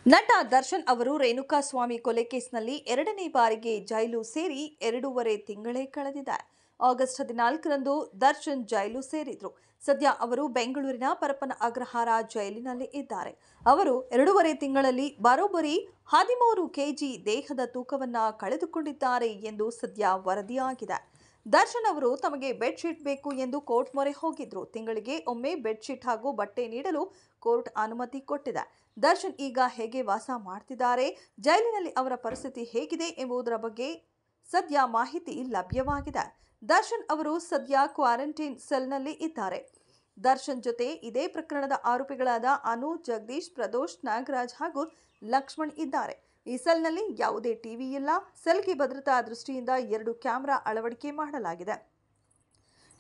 ನಟ ದರ್ಶನ್ ಅವರು ರೇಣುಕಾಸ್ವಾಮಿ ಕೊಲೆ ಕೇಸ್ನಲ್ಲಿ ಎರಡನೇ ಬಾರಿಗೆ ಜೈಲು ಸೇರಿ 2.5 ತಿಂಗಳೇ ಕಳೆದಿದೆ. ಆಗಸ್ಟ್ 14ರಂದು ದರ್ಶನ್ ಜೈಲು ಸೇರಿದ್ರು. ಸದ್ಯ ಅವರು ಬೆಂಗಳೂರಿನ ಪರಪ್ಪನ ಅಗ್ರಹಾರ ಜೈಲಿನಲ್ಲಿ ಇದ್ದಾರೆ. ಅವರು 2.5 ತಿಂಗಳಲ್ಲಿ ಬರೋಬ್ಬರಿ 13 ಕೆಜಿ ದೇಹದ ತೂಕವನ್ನ ಕಳೆದುಕೊಂಡಿದ್ದಾರೆ ಎಂದು ಸದ್ಯ ವರದಿಯಾಗಿದೆ. ದರ್ಶನ್ ಅವರು ತಮಗೆ ಬೆಡ್ಶೀಟ್ ಬೇಕು ಎಂದು ಕೋರ್ಟ್ ಮೊರೆ ಹೋಗಿದ್ರು. ತಿಂಗಳಿಗೆ ಒಮ್ಮೆ ಬೆಡ್ಶೀಟ್ ಹಾಗೂ ಬಟ್ಟೆ ನೀಡಲು ಕೋರ್ಟ್ ಅನುಮತಿ ಕೊಟ್ಟಿದೆ. ದರ್ಶನ್ ಈಗ ಹೇಗೆ ವಾಸ ಮಾಡ್ತಿದ್ದಾರೆ, ಜೈಲಿನಲ್ಲಿ ಅವರ ಪರಿಸ್ಥಿತಿ ಹೇಗಿದೆ ಎಂಬುದರ ಬಗ್ಗೆ ಸದ್ಯ ಮಾಹಿತಿ ಲಭ್ಯವಾಗಿದೆ. ದರ್ಶನ್ ಅವರು ಸದ್ಯ ಕ್ವಾರಂಟೈನ್ ಸೆಲ್ನಲ್ಲಿ ಇದ್ದಾರೆ. ದರ್ಶನ್ ಜೊತೆ ಇದೇ ಪ್ರಕರಣದ ಆರೋಪಿಗಳಾದ ಅನು, ಜಗದೀಶ್, ಪ್ರದೋಷ್, ನಾಗರಾಜ್ ಹಾಗೂ ಲಕ್ಷ್ಮಣ್ ಇದ್ದಾರೆ. ಈ ಸೆಲ್ನಲ್ಲಿ ಯಾವುದೇ ಟಿವಿ ಇಲ್ಲ. ಸೆಲ್ಗೆ ಭದ್ರತಾ ದೃಷ್ಟಿಯಿಂದ 2 ಕ್ಯಾಮೆರಾ ಅಳವಡಿಕೆ ಮಾಡಲಾಗಿದೆ.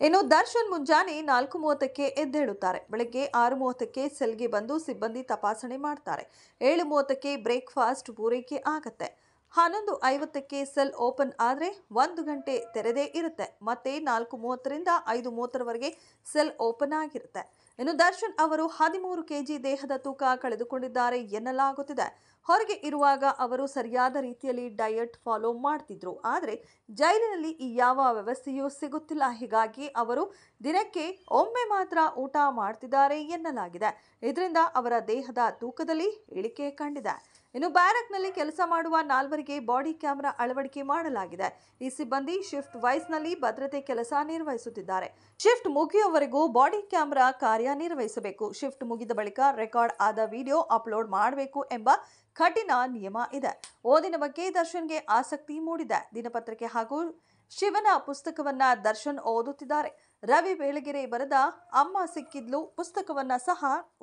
ಇನ್ನು ದರ್ಶನ್ ಮುಂಜಾನೆ 4:30ಕ್ಕೆ ಎದ್ದೇಳುತ್ತಾರೆ. ಬೆಳಗ್ಗೆ 6:30ಕ್ಕೆ ಸೆಲ್ಗೆ ಬಂದು ಸಿಬ್ಬಂದಿ ತಪಾಸಣೆ ಮಾಡ್ತಾರೆ. 7:30ಕ್ಕೆ ಬ್ರೇಕ್ಫಾಸ್ಟ್ ಪೂರೈಕೆ ಆಗತ್ತೆ. 11:50ಕ್ಕೆ ಸೆಲ್ ಓಪನ್ ಆದರೆ 1 ಗಂಟೆ ತೆರೆದೇ ಇರುತ್ತೆ. ಮತ್ತೆ 4:30ರಿಂದ 5:30ರವರೆಗೆ ಸೆಲ್ ಓಪನ್ ಆಗಿರುತ್ತೆ. ಇನ್ನು ದರ್ಶನ್ ಅವರು 13 ಕೆಜಿ ದೇಹದ ತೂಕ ಕಳೆದುಕೊಂಡಿದ್ದಾರೆ ಎನ್ನಲಾಗುತ್ತಿದೆ. ಹೊರಗೆ ಇರುವಾಗ ಅವರು ಸರಿಯಾದ ರೀತಿಯಲ್ಲಿ ಡಯಟ್ ಫಾಲೋ ಮಾಡ್ತಿದ್ರು. ಆದರೆ ಜೈಲಿನಲ್ಲಿ ಈ ಯಾವ ವ್ಯವಸ್ಥೆಯೂ ಸಿಗುತ್ತಿಲ್ಲ. ಹೀಗಾಗಿ ಅವರು ದಿನಕ್ಕೆ ಒಮ್ಮೆ ಮಾತ್ರ ಊಟ ಮಾಡ್ತಿದ್ದಾರೆ ಎನ್ನಲಾಗಿದೆ. ಇದರಿಂದ ಅವರ ದೇಹದ ತೂಕದಲ್ಲಿ ಇಳಿಕೆ ಕಂಡಿದೆ. ಇನ್ನು ಬ್ಯಾರಕ್ನಲ್ಲಿ ಕೆಲಸ ಮಾಡುವ 4ವರಿಗೆ ಬಾಡಿ ಕ್ಯಾಮೆರಾ ಅಳವಡಿಕೆ ಮಾಡಲಾಗಿದೆ. ಈ ಸಿಬ್ಬಂದಿ ಶಿಫ್ಟ್ ವೈಸ್ನಲ್ಲಿ ಭದ್ರತೆ ಕೆಲಸ ನಿರ್ವಹಿಸುತ್ತಿದ್ದಾರೆ. ಶಿಫ್ಟ್ ಮುಗಿಯುವವರೆಗೂ ಬಾಡಿ ಕ್ಯಾಮೆರಾ ಕಾರ್ಯನಿರ್ವಹಿಸಬೇಕು. ಶಿಫ್ಟ್ ಮುಗಿದ ಬಳಿಕ ರೆಕಾರ್ಡ್ ಆದ ವಿಡಿಯೋ ಅಪ್ಲೋಡ್ ಮಾಡಬೇಕು ಎಂಬ ಕಠಿಣ ನಿಯಮ ಇದೆ. ಓದಿನ ಬಗ್ಗೆ ದರ್ಶನ್ಗೆ ಆಸಕ್ತಿ ಮೂಡಿದೆ. ದಿನಪತ್ರಿಕೆ ಹಾಗೂ ಶಿವನ ಪುಸ್ತಕವನ್ನ ದರ್ಶನ್ ಓದುತ್ತಿದ್ದಾರೆ. ರವಿ ಬೆಳಗೆರೆ ಬರೆದ ಅಮ್ಮ ಸಿಕ್ಕಿದ್ಲು ಪುಸ್ತಕವನ್ನ ಸಹ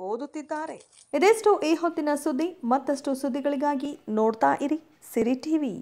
ಓದುತ್ತಿದ್ದಾರೆ. ಇದೆಷ್ಟು ಈ ಹೊತ್ತಿನ ಸುದ್ದಿ. ಮತ್ತಷ್ಟು ಸುದ್ದಿಗಳಿಗಾಗಿ ನೋಡ್ತಾ ಇರಿ ಸಿರಿ ಟಿವಿ.